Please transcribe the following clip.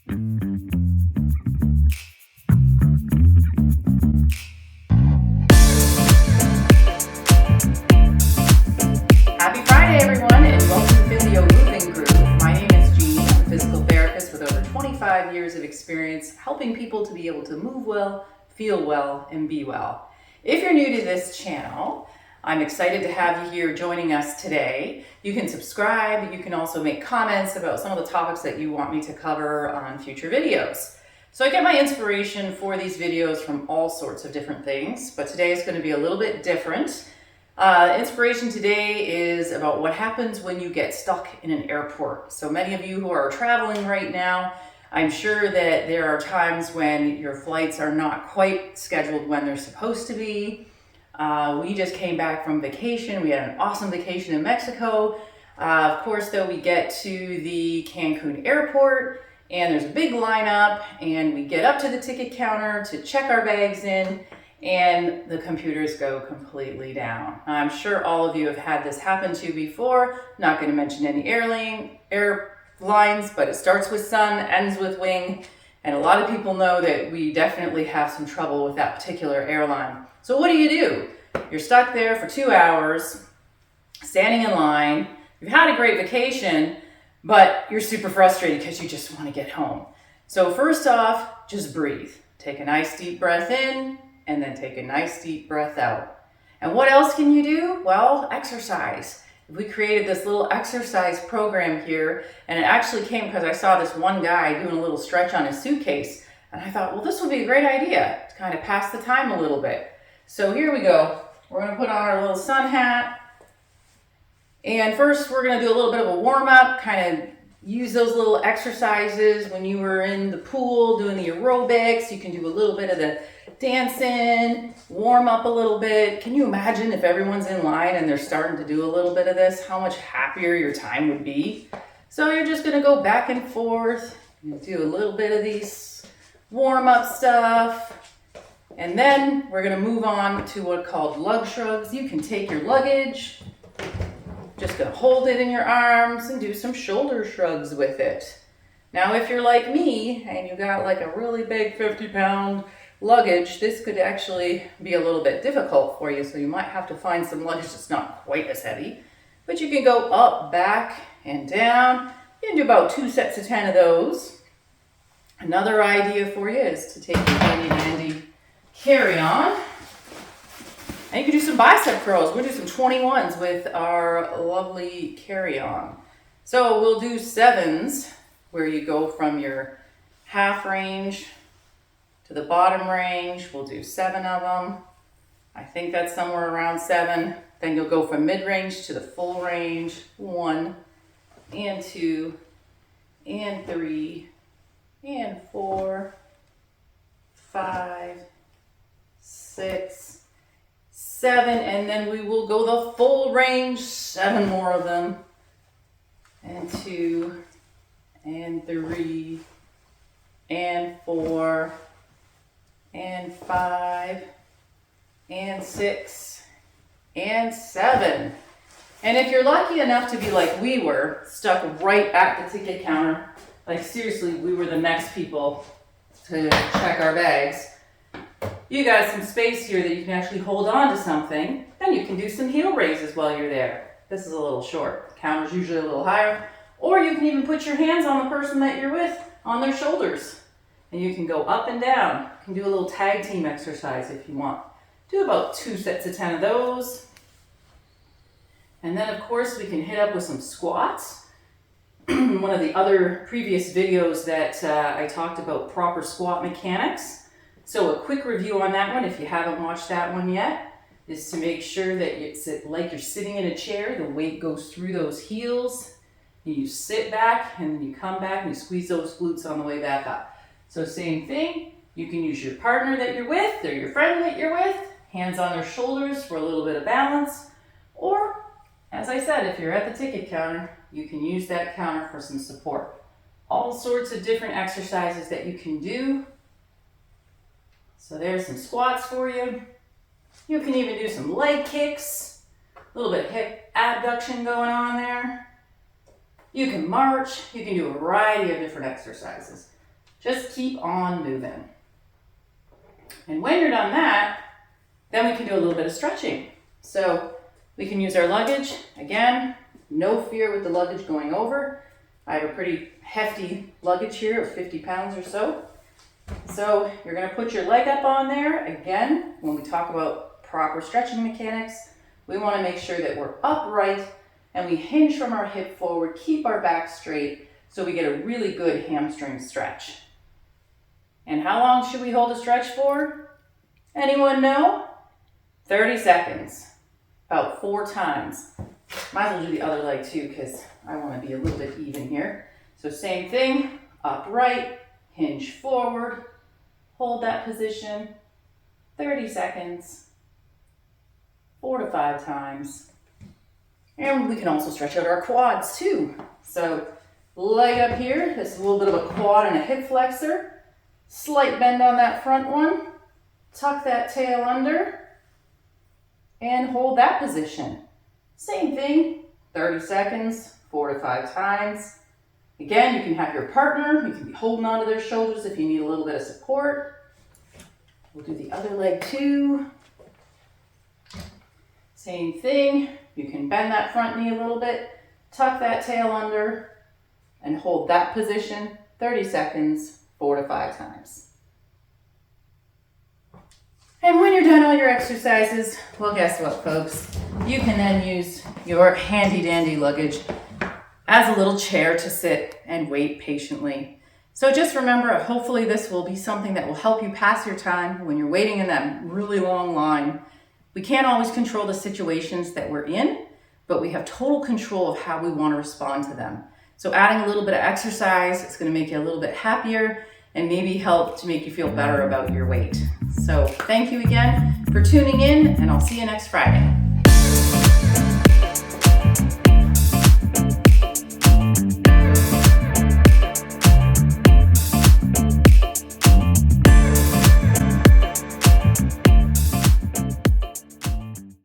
Happy Friday, everyone, and welcome to Physio Moving Group. My name is Jeannie. I'm a physical therapist with over 25 years of experience helping people to be able to move well, feel well, and be well. If you're new to this channel, I'm excited to have you here joining us today. You can subscribe. You can also make comments about some of the topics that you want me to cover on future videos. So I get my inspiration for these videos from all sorts of different things, but today is going to be a little bit different. Inspiration today is about what happens when you get stuck in an airport. So many of you who are traveling right now, I'm sure that there are times when your flights are not quite scheduled when they're supposed to be. We just came back from vacation. We had an awesome vacation in Mexico. Of course, though, we get to the Cancun airport and there's a big lineup and we get up to the ticket counter to check our bags in and the computers go completely down. I'm sure all of you have had this happen to you before. Not going to mention any airlines, but it starts with Sun, ends with Wing, and a lot of people know that we definitely have some trouble with that particular airline. So what do? You're stuck there for 2 hours, standing in line. You've had a great vacation, but you're super frustrated because you just want to get home. So first off, just breathe. Take a nice deep breath in, and then take a nice deep breath out. And what else can you do? Well, exercise. We created this little exercise program here, and it actually came because I saw this one guy doing a little stretch on his suitcase, and I thought, well, this would be a great idea to kind of pass the time a little bit. So here we go. We're going to put on our little sun hat, and first we're going to do a little bit of a warm-up, kind of use those little exercises when you were in the pool doing the aerobics. You can do a little bit of the dancing, warm up a little bit. Can you imagine if everyone's in line and they're starting to do a little bit of this, how much happier your time would be? So you're just going to go back and forth, you do a little bit of these warm up stuff, and then we're going to move on to what's called lug shrugs. You can take your luggage, just going to hold it in your arms and do some shoulder shrugs with it. Now, if you're like me and you got like a really big 50-pound luggage, this could actually be a little bit difficult for you. So you might have to find some luggage that's not quite as heavy, but you can go up, back, and down. You can do about 2 sets of 10 of those. Another idea for you is to take your handy dandy carry-on. And you can do some bicep curls. We'll do some 21s with our lovely carry-on. So we'll do 7s, where you go from your half range to the bottom range. We'll do 7 of them. I think that's somewhere around 7. Then you'll go from mid-range to the full range. 1 and 2 and 3 and 4, 5, 6, 7, and then we will go the full range, 7 more of them, and 2 and 3 and 4 and 5 and 6 and 7. And if you're lucky enough to be like we were, stuck right at the ticket counter, like seriously, we were the next people to check our bags, you got some space here that you can actually hold on to something, and you can do some heel raises while you're there. This is a little short. The counter's usually a little higher. Or you can even put your hands on the person that you're with, on their shoulders. And you can go up and down. You can do a little tag team exercise if you want. Do about 2 sets of 10 of those. And then of course we can hit up with some squats. One of the other previous videos that I talked about proper squat mechanics. So a quick review on that one, if you haven't watched that one yet, is to make sure that it's like you're sitting in a chair, the weight goes through those heels, and you sit back, and then you come back and you squeeze those glutes on the way back up. So same thing, you can use your partner that you're with, or your friend that you're with, hands on their shoulders for a little bit of balance, or, as I said, if you're at the ticket counter, you can use that counter for some support. All sorts of different exercises that you can do. So there's some squats for you. You can even do some leg kicks, a little bit of hip abduction going on there. You can march, you can do a variety of different exercises. Just keep on moving. And when you're done that, then we can do a little bit of stretching. So we can use our luggage. Again, no fear with the luggage going over. I have a pretty hefty luggage here of 50 pounds or so. So you're going to put your leg up on there. Again, when we talk about proper stretching mechanics, we want to make sure that we're upright and we hinge from our hip forward, keep our back straight so we get a really good hamstring stretch. And how long should we hold a stretch for? Anyone know? 30 seconds, about 4 times. Might as well do the other leg too because I want to be a little bit even here. So same thing, upright, hinge forward, hold that position, 30 seconds, 4 to 5 times. And we can also stretch out our quads too. So leg up here, this is a little bit of a quad and a hip flexor. Slight bend on that front one. Tuck that tail under and hold that position. Same thing, 30 seconds, 4 to 5 times. Again, you can have your partner, you can be holding onto their shoulders if you need a little bit of support. We'll do the other leg too. Same thing, you can bend that front knee a little bit, tuck that tail under, and hold that position, 30 seconds, 4 to 5 times. And when you're done all your exercises, well, guess what, folks? You can then use your handy dandy luggage as a little chair to sit and wait patiently. So just remember, hopefully this will be something that will help you pass your time when you're waiting in that really long line. We can't always control the situations that we're in, but we have total control of how we want to respond to them. So adding a little bit of exercise, it's going to make you a little bit happier and maybe help to make you feel better about your weight. So thank you again for tuning in, and I'll see you next Friday.